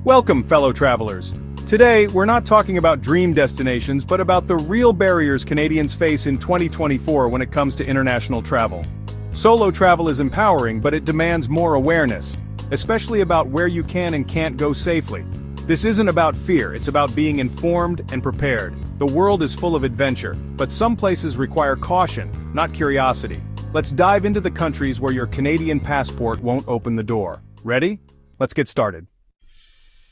Welcome, fellow travelers. Today, we're not talking about dream destinations, but about the real barriers Canadians face in 2024 when it comes to international travel. Solo travel is empowering, but it demands more awareness, especially about where you can and can't go safely. This isn't about fear, it's about being informed and prepared. The world is full of adventure, but some places require caution, not curiosity. Let's dive into the countries where your Canadian passport won't open the door. Ready? Let's get started.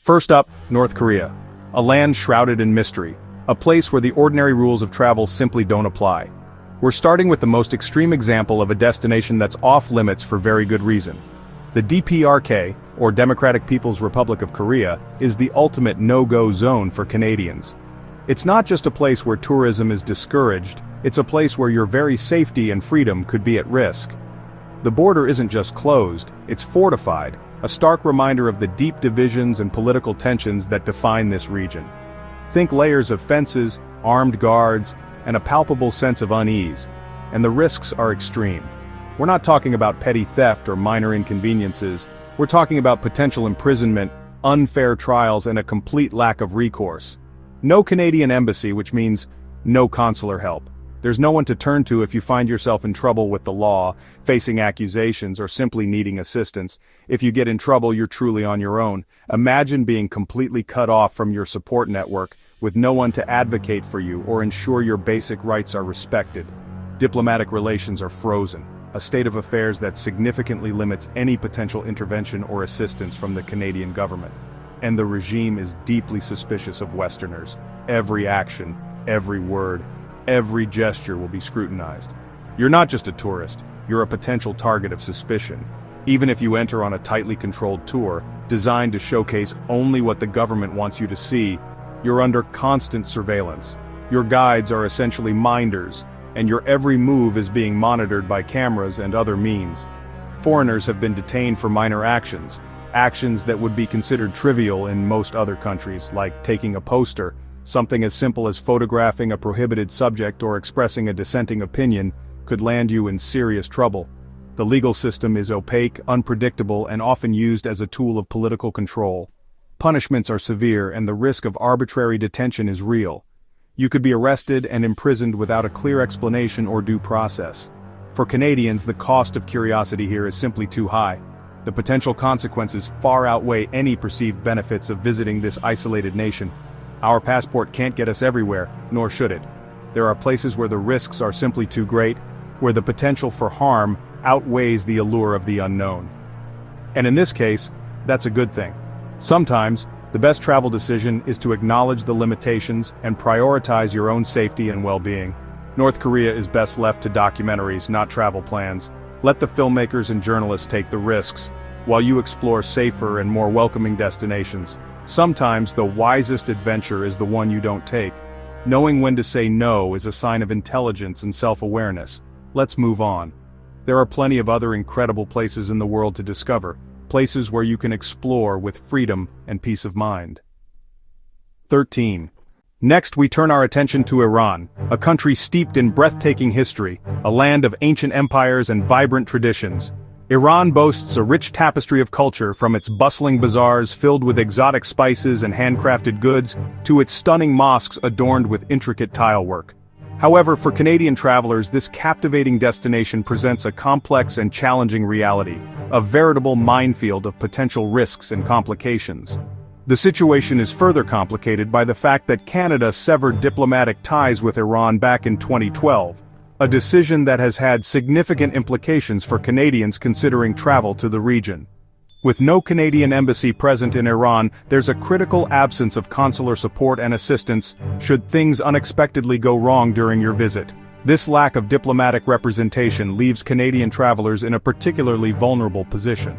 First up, North Korea. A land shrouded in mystery. A place where the ordinary rules of travel simply don't apply. We're starting with the most extreme example of a destination that's off-limits for very good reason. The DPRK, or Democratic People's Republic of Korea, is the ultimate no-go zone for Canadians. It's not just a place where tourism is discouraged, it's a place where your very safety and freedom could be at risk. The border isn't just closed, it's fortified, a stark reminder of the deep divisions and political tensions that define this region. Think layers of fences, armed guards, and a palpable sense of unease. And the risks are extreme. We're not talking about petty theft or minor inconveniences, we're talking about potential imprisonment, unfair trials, and a complete lack of recourse. No Canadian embassy, which means no consular help. There's no one to turn to if you find yourself in trouble with the law, facing accusations, or simply needing assistance. If you get in trouble, you're truly on your own. Imagine being completely cut off from your support network, with no one to advocate for you or ensure your basic rights are respected. Diplomatic relations are frozen, a state of affairs that significantly limits any potential intervention or assistance from the Canadian government. And the regime is deeply suspicious of Westerners. Every action, every word, every gesture will be scrutinized. You're not just a tourist, you're a potential target of suspicion. Even if you enter on a tightly controlled tour, designed to showcase only what the government wants you to see, you're under constant surveillance. Your guides are essentially minders, and your every move is being monitored by cameras and other means. Foreigners have been detained for minor actions that would be considered trivial in most other countries, like taking a poster. Something as simple as photographing a prohibited subject or expressing a dissenting opinion could land you in serious trouble. The legal system is opaque, unpredictable, and often used as a tool of political control. Punishments are severe, and the risk of arbitrary detention is real. You could be arrested and imprisoned without a clear explanation or due process. For Canadians, the cost of curiosity here is simply too high. The potential consequences far outweigh any perceived benefits of visiting this isolated nation. Our passport can't get us everywhere, nor should it. There are places where the risks are simply too great, where the potential for harm outweighs the allure of the unknown. And in this case, that's a good thing. Sometimes, the best travel decision is to acknowledge the limitations and prioritize your own safety and well-being. North Korea is best left to documentaries, not travel plans. Let the filmmakers and journalists take the risks, while you explore safer and more welcoming destinations. Sometimes the wisest adventure is the one you don't take. Knowing when to say no is a sign of intelligence and self-awareness. Let's move on. There are plenty of other incredible places in the world to discover, places where you can explore with freedom and peace of mind. 13. Next, we turn our attention to Iran, a country steeped in breathtaking history, a land of ancient empires and vibrant traditions. Iran boasts a rich tapestry of culture, from its bustling bazaars filled with exotic spices and handcrafted goods, to its stunning mosques adorned with intricate tile work. However, for Canadian travelers, this captivating destination presents a complex and challenging reality, a veritable minefield of potential risks and complications. The situation is further complicated by the fact that Canada severed diplomatic ties with Iran back in 2012. A decision that has had significant implications for Canadians considering travel to the region. With no Canadian embassy present in Iran, there's a critical absence of consular support and assistance should things unexpectedly go wrong during your visit. This lack of diplomatic representation leaves Canadian travelers in a particularly vulnerable position.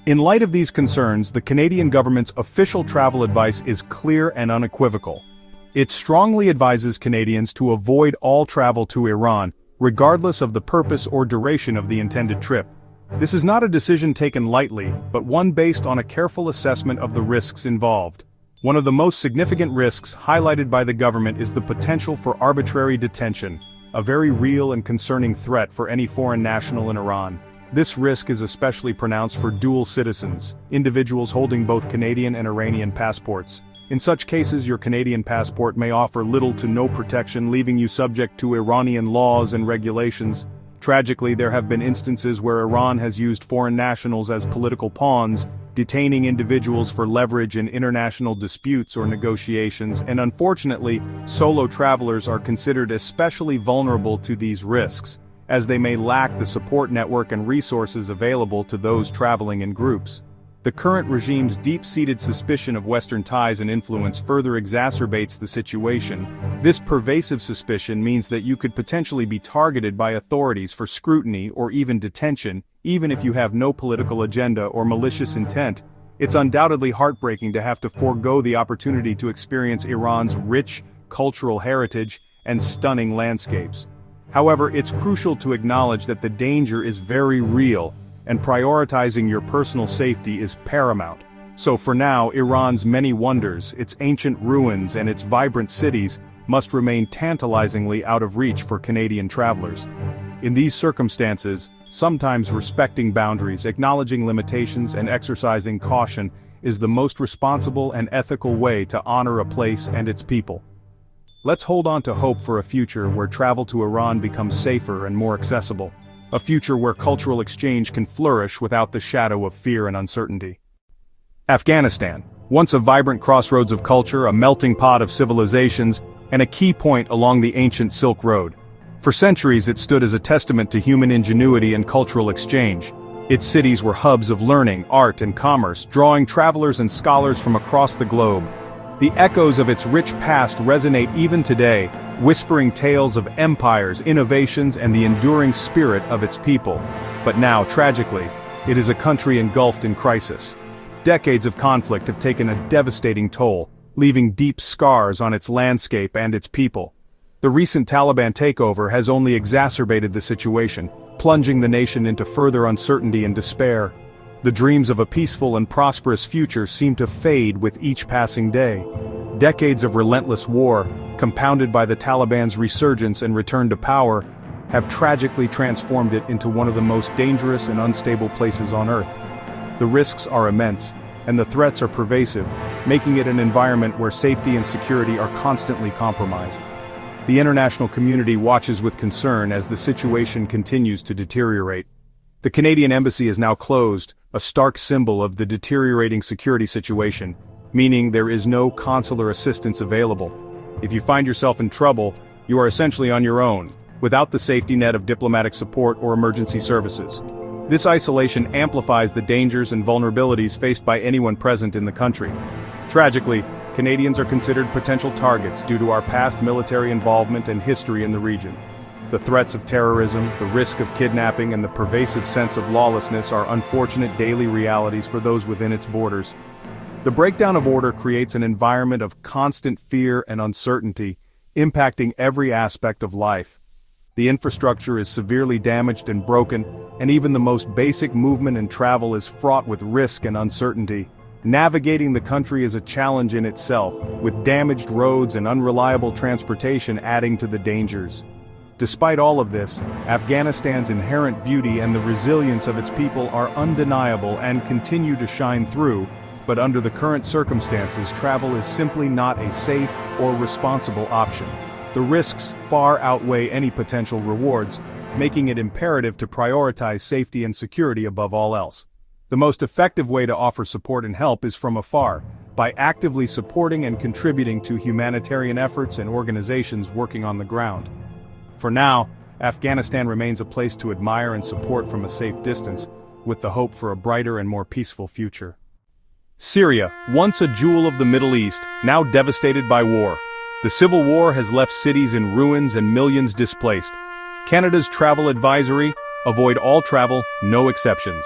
In light of these concerns, the Canadian government's official travel advice is clear and unequivocal. It strongly advises Canadians to avoid all travel to Iran, regardless of the purpose or duration of the intended trip. This is not a decision taken lightly, but one based on a careful assessment of the risks involved. One of the most significant risks highlighted by the government is the potential for arbitrary detention, a very real and concerning threat for any foreign national in Iran. This risk is especially pronounced for dual citizens, individuals holding both Canadian and Iranian passports. In such cases, your Canadian passport may offer little to no protection, leaving you subject to Iranian laws and regulations. Tragically, there have been instances where Iran has used foreign nationals as political pawns, detaining individuals for leverage in international disputes or negotiations, and unfortunately, solo travelers are considered especially vulnerable to these risks, as they may lack the support network and resources available to those traveling in groups. The current regime's deep-seated suspicion of Western ties and influence further exacerbates the situation. This pervasive suspicion means that you could potentially be targeted by authorities for scrutiny or even detention, even if you have no political agenda or malicious intent. It's undoubtedly heartbreaking to have to forego the opportunity to experience Iran's rich cultural heritage and stunning landscapes. However, it's crucial to acknowledge that the danger is very real, and prioritizing your personal safety is paramount. So for now, Iran's many wonders, its ancient ruins and its vibrant cities, must remain tantalizingly out of reach for Canadian travelers. In these circumstances, sometimes respecting boundaries, acknowledging limitations, and exercising caution is the most responsible and ethical way to honor a place and its people. Let's hold on to hope for a future where travel to Iran becomes safer and more accessible. A future where cultural exchange can flourish without the shadow of fear and uncertainty. Afghanistan, once a vibrant crossroads of culture, a melting pot of civilizations, and a key point along the ancient Silk Road. For centuries it stood as a testament to human ingenuity and cultural exchange. Its cities were hubs of learning, art, and commerce, drawing travelers and scholars from across the globe. The echoes of its rich past resonate even today, whispering tales of empires, innovations, and the enduring spirit of its people. But now, tragically, it is a country engulfed in crisis. Decades of conflict have taken a devastating toll, leaving deep scars on its landscape and its people. The recent Taliban takeover has only exacerbated the situation, plunging the nation into further uncertainty and despair. The dreams of a peaceful and prosperous future seem to fade with each passing day. Decades of relentless war, compounded by the Taliban's resurgence and return to power, have tragically transformed it into one of the most dangerous and unstable places on Earth. The risks are immense, and the threats are pervasive, making it an environment where safety and security are constantly compromised. The international community watches with concern as the situation continues to deteriorate. The Canadian embassy is now closed, a stark symbol of the deteriorating security situation, meaning there is no consular assistance available. If you find yourself in trouble, you are essentially on your own, without the safety net of diplomatic support or emergency services. This isolation amplifies the dangers and vulnerabilities faced by anyone present in the country. Tragically, Canadians are considered potential targets due to our past military involvement and history in the region. The threats of terrorism, the risk of kidnapping, and the pervasive sense of lawlessness are unfortunate daily realities for those within its borders. The breakdown of order creates an environment of constant fear and uncertainty, impacting every aspect of life. The infrastructure is severely damaged and broken, and even the most basic movement and travel is fraught with risk and uncertainty. Navigating the country is a challenge in itself, with damaged roads and unreliable transportation adding to the dangers. Despite all of this, Afghanistan's inherent beauty and the resilience of its people are undeniable and continue to shine through, but under the current circumstances, travel is simply not a safe or responsible option. The risks far outweigh any potential rewards, making it imperative to prioritize safety and security above all else. The most effective way to offer support and help is from afar, by actively supporting and contributing to humanitarian efforts and organizations working on the ground. For now, Afghanistan remains a place to admire and support from a safe distance, with the hope for a brighter and more peaceful future. Syria, once a jewel of the Middle East, now devastated by war. The civil war has left cities in ruins and millions displaced. Canada's travel advisory: avoid all travel, no exceptions.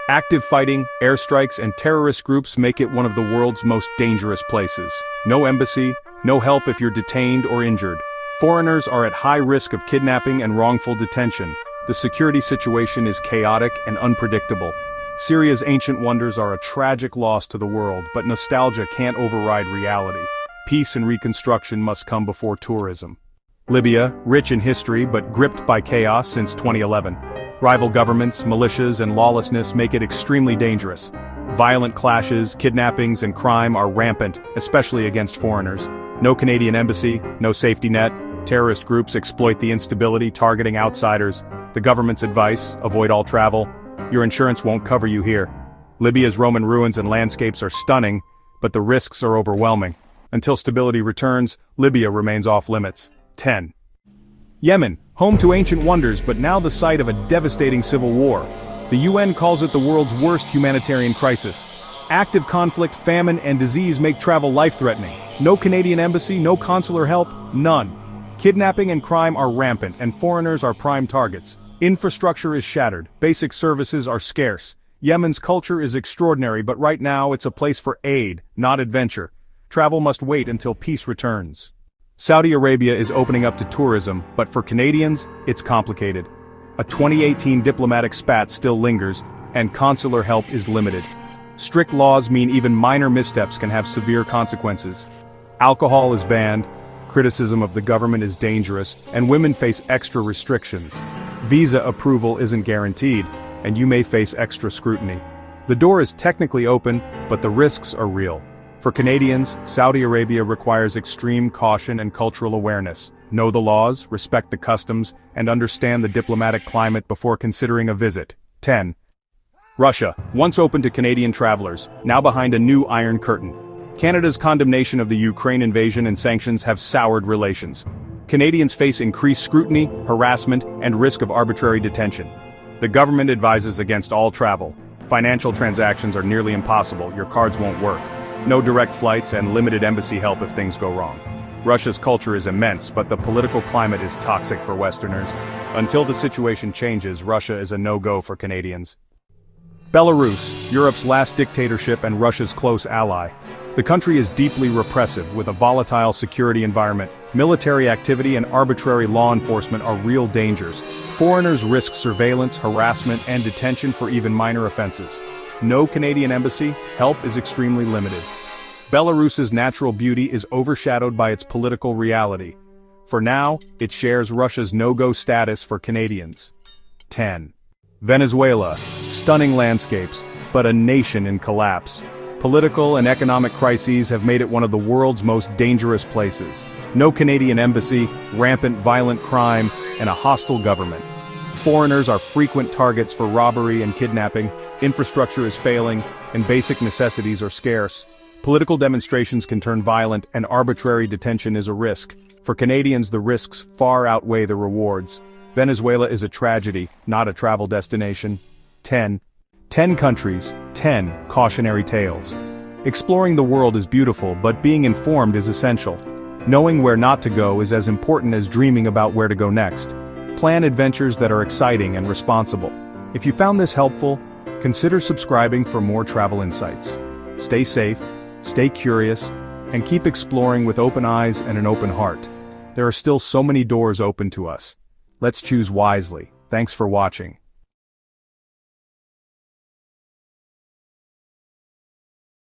Active fighting, airstrikes, and terrorist groups make it one of the world's most dangerous places. No embassy, no help if you're detained or injured. Foreigners are at high risk of kidnapping and wrongful detention. The security situation is chaotic and unpredictable. Syria's ancient wonders are a tragic loss to the world, but nostalgia can't override reality. Peace and reconstruction must come before tourism. Libya, rich in history but gripped by chaos since 2011. Rival governments, militias, and lawlessness make it extremely dangerous. Violent clashes, kidnappings, and crime are rampant, especially against foreigners. No Canadian embassy, no safety net. Terrorist groups exploit the instability, targeting outsiders. The government's advice: avoid all travel. Your insurance won't cover you here. Libya's Roman ruins and landscapes are stunning, but the risks are overwhelming. Until stability returns, Libya remains off-limits. 10. Yemen, home to ancient wonders but now the site of a devastating civil war. The UN calls it the world's worst humanitarian crisis. Active conflict, famine, and disease make travel life-threatening. No Canadian embassy, no consular help, none. Kidnapping and crime are rampant, and foreigners are prime targets. Infrastructure is shattered, basic services are scarce. Yemen's culture is extraordinary, but right now it's a place for aid, not adventure. Travel must wait until peace returns. Saudi Arabia is opening up to tourism, but for Canadians, it's complicated. A 2018 diplomatic spat still lingers, and consular help is limited. Strict laws mean even minor missteps can have severe consequences. Alcohol is banned, criticism of the government is dangerous, and women face extra restrictions. Visa approval isn't guaranteed, and you may face extra scrutiny. The door is technically open, but the risks are real. For Canadians, Saudi Arabia requires extreme caution and cultural awareness. Know the laws, respect the customs, and understand the diplomatic climate before considering a visit. 10. Russia, once open to Canadian travelers, now behind a new Iron Curtain. Canada's condemnation of the Ukraine invasion and sanctions have soured relations. Canadians face increased scrutiny, harassment, and risk of arbitrary detention. The government advises against all travel. Financial transactions are nearly impossible, your cards won't work. No direct flights and limited embassy help if things go wrong. Russia's culture is immense, but the political climate is toxic for Westerners. Until the situation changes, Russia is a no-go for Canadians. Belarus, Europe's last dictatorship and Russia's close ally. The country is deeply repressive, with a volatile security environment. Military activity and arbitrary law enforcement are real dangers. Foreigners risk surveillance, harassment, and detention for even minor offenses. No Canadian embassy, help is extremely limited. Belarus's natural beauty is overshadowed by its political reality. For now, it shares Russia's no-go status for Canadians. 10. Venezuela, stunning landscapes, but a nation in collapse. Political and economic crises have made it one of the world's most dangerous places. No Canadian embassy, rampant violent crime, and a hostile government. Foreigners are frequent targets for robbery and kidnapping, infrastructure is failing, and basic necessities are scarce. Political demonstrations can turn violent, and arbitrary detention is a risk. For Canadians, the risks far outweigh the rewards. Venezuela is a tragedy, not a travel destination. 10 countries, 10 cautionary tales. Exploring the world is beautiful, but being informed is essential. Knowing where not to go is as important as dreaming about where to go next. Plan adventures that are exciting and responsible. If you found this helpful, consider subscribing for more travel insights. Stay safe, stay curious, and keep exploring with open eyes and an open heart. There are still so many doors open to us. Let's choose wisely. Thanks for watching.